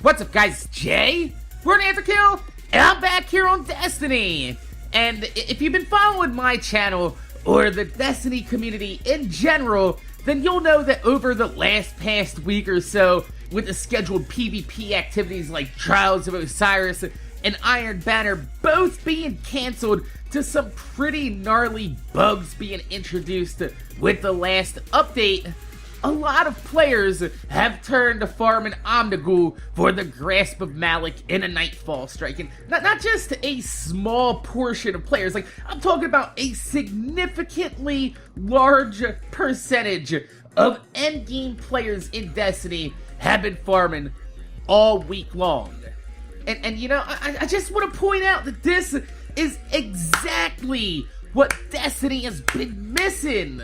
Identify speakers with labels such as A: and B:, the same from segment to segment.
A: What's up, guys? It's Jay. MorninAfterKill, and I'm back here on Destiny. And if you've been following my channel, or the Destiny community in general, then you'll know that over the past week or so, with the scheduled PvP activities like Trials of Osiris and Iron Banner both being cancelled to some pretty gnarly bugs being introduced with the last update, a lot of players have turned to farming Omnigul for the Grasp of Malik in a Nightfall Strike. And not just a small portion of players, like I'm talking about a significantly large percentage of endgame players in Destiny have been farming all week long. And you know, I just want to point out that this is exactly what Destiny has been missing,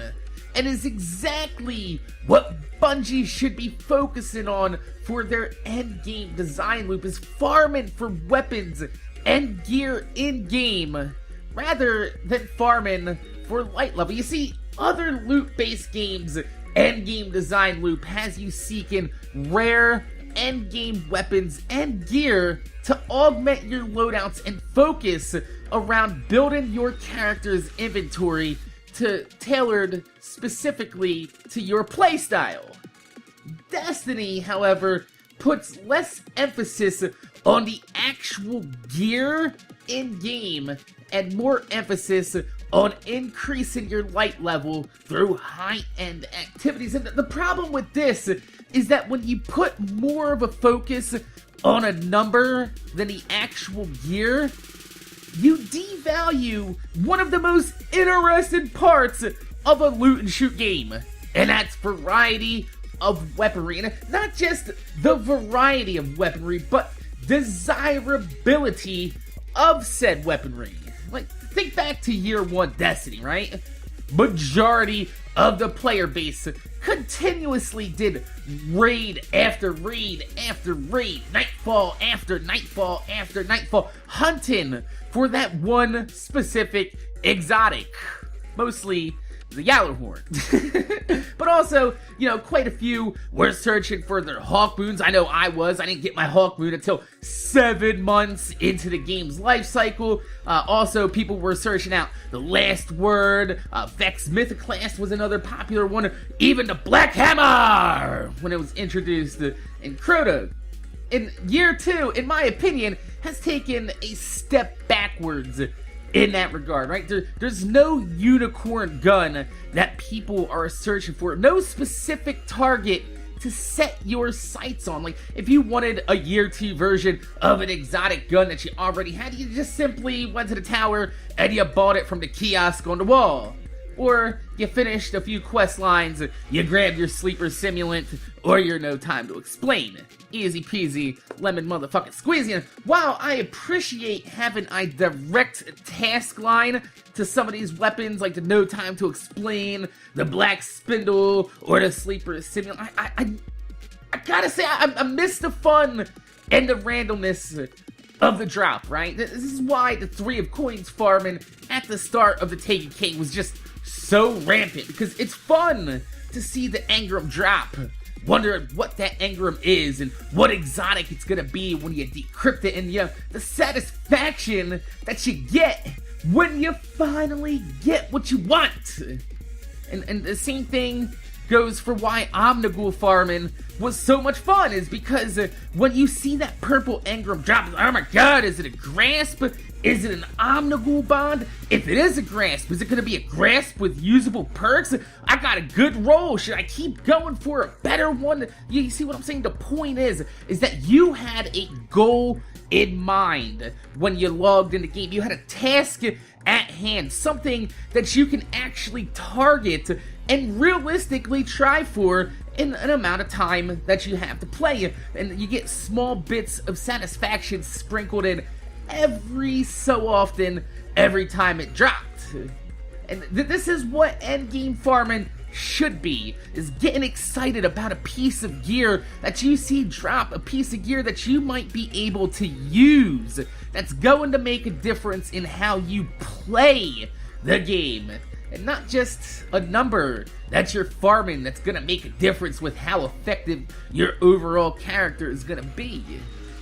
A: and is exactly what Bungie should be focusing on for their endgame design loop, is farming for weapons and gear in-game, rather than farming for light level. You see, other loot-based games' endgame design loop has you seeking rare endgame weapons and gear to augment your loadouts and focus around building your character's inventory tailored specifically to your playstyle. Destiny, however, puts less emphasis on the actual gear in-game and more emphasis on increasing your light level through high-end activities. And the problem with this is that when you put more of a focus on a number than the actual gear, you devalue one of the most interesting parts of a loot and shoot game, and that's variety of weaponry. And not just the variety of weaponry, but desirability of said weaponry. Like, think back to year one Destiny, right? Majority of the player base continuously did raid after raid after raid, nightfall after nightfall after nightfall, hunting for that one specific exotic, mostly the Yallarhorn. But also, you know, quite a few were searching for their Hawk Moons. I know I was. I didn't get my Hawk Moon until 7 months into the game's life cycle. Also, people were searching out the Last Word. Vex Mythoclast was another popular one. Even the Black Hammer, when it was introduced in Crota. In year 2, in my opinion, has taken a step backwards in that regard, right? There's no unicorn gun that people are searching for, no specific target to set your sights on. Like, if you wanted a year 2 version of an exotic gun that you already had, you just simply went to the tower and you bought it from the kiosk on the wall. Or you finished a few quest lines, you grabbed your sleeper simulant, or your No Time to Explain. Easy peasy, lemon motherfucking squeezy. And while I appreciate having a direct task line to some of these weapons, like the No Time to Explain, the Black Spindle, or the sleeper simulant, I gotta say, I miss the fun and the randomness of the drop, right? This is why the 3 of Coins farming at the start of the Taken King was just so rampant, because it's fun to see the Engram drop, wonder what that Engram is and what exotic it's gonna be when you decrypt it, and you know, the satisfaction that you get when you finally get what you want. And the same thing goes for why Omnigul farming was so much fun, is because when you see that purple Engram drop, oh my god, is it a Grasp? Is it an Omnigul bond? If it is a Grasp, is it going to be a Grasp with usable perks? I got a good roll. Should I keep going for a better one? You see what I'm saying? The point is that you had a goal in mind when you logged in the game. You had a task at hand, something that you can actually target and realistically try for in an amount of time that you have to play. And you get small bits of satisfaction sprinkled in every so often, every time it dropped. And this is what endgame farming should be, is getting excited about a piece of gear that you see drop, a piece of gear that you might be able to use, that's going to make a difference in how you play the game. and not just a number that you're farming that's gonna make a difference with how effective your overall character is gonna be.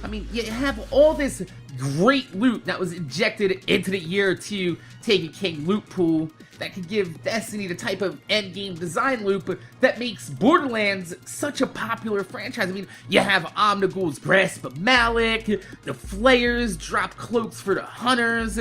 A: I mean, you have all this great loot that was injected into the Year 2 Taken King loot pool that could give Destiny the type of endgame design loop that makes Borderlands such a popular franchise. I mean, you have Omnigul's Grasp of Malik, the Flayers drop cloaks for the Hunters,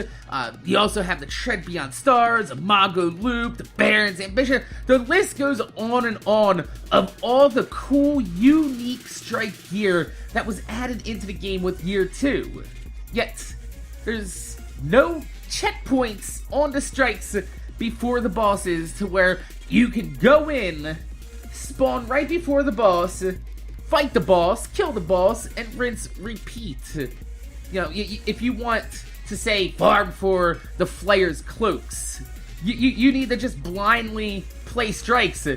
A: you also have the Tread Beyond Stars, Imago Loop, the Baron's Ambition. The list goes on and on of all the cool, unique strike gear that was added into the game with Year 2. Yet, there's no checkpoints on the strikes before the bosses to where you can go in, spawn right before the boss, fight the boss, kill the boss, and rinse, repeat. You know, if you want to say farm for the Flayer's cloaks, you need to just blindly play strikes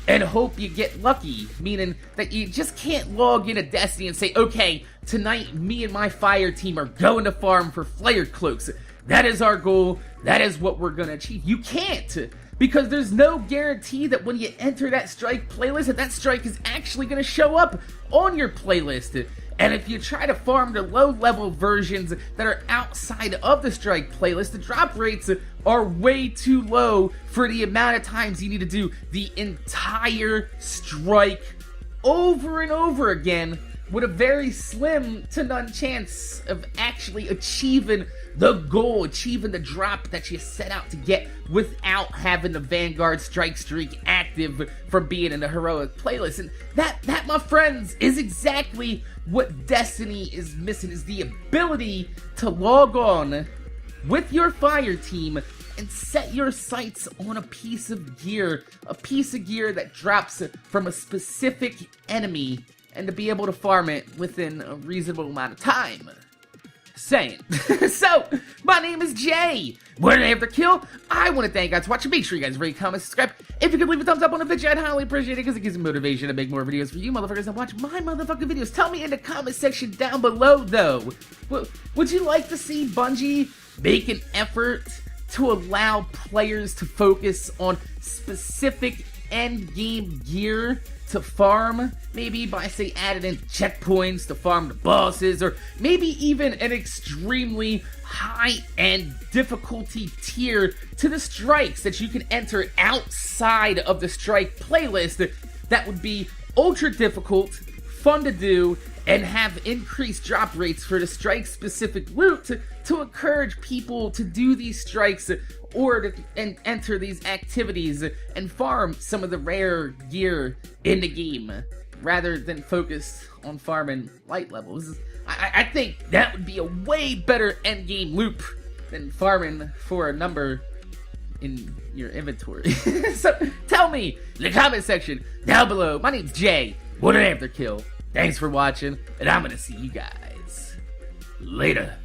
A: and hope you get lucky, meaning that you just can't log into Destiny and say, okay, tonight me and my fire team are going to farm for Flayer cloaks. That is our goal. That is what we're gonna achieve. You can't, because there's no guarantee that when you enter that strike playlist, that strike is actually gonna show up on your playlist. And if you try to farm the low-level versions that are outside of the strike playlist, the drop rates are way too low for the amount of times you need to do the entire strike over and over again, with a very slim to none chance of actually achieving the goal, achieving the drop that you set out to get without having the Vanguard strike streak active from being in the heroic playlist. And that, my friends, is exactly what Destiny is missing, is the ability to log on with your fire team and set your sights on a piece of gear that drops from a specific enemy, and to be able to farm it within a reasonable amount of time. Saying. So, my name is Jay. MorninAfterKill. I want to thank you guys for watching. Make sure you guys rate, comment, subscribe. If you could leave a thumbs up on the video, I'd highly appreciate it, because it gives me motivation to make more videos for you motherfuckers that watch my motherfucking videos. Tell me in the comment section down below, though. Would you like to see Bungie make an effort to allow players to focus on specific end-game gear to farm, maybe by, say, adding in checkpoints to farm the bosses, or maybe even an extremely high-end difficulty tier to the strikes that you can enter outside of the strike playlist that would be ultra difficult, fun to do, and have increased drop rates for the strike-specific loot to encourage people to do these strikes or to enter these activities and farm some of the rare gear in the game, rather than focus on farming light levels. I think that would be a way better endgame loop than farming for a number in your inventory. So tell me in the comment section down below. My name's Jay, MorninAfterKill. Thanks for watching, and I'm gonna see you guys later.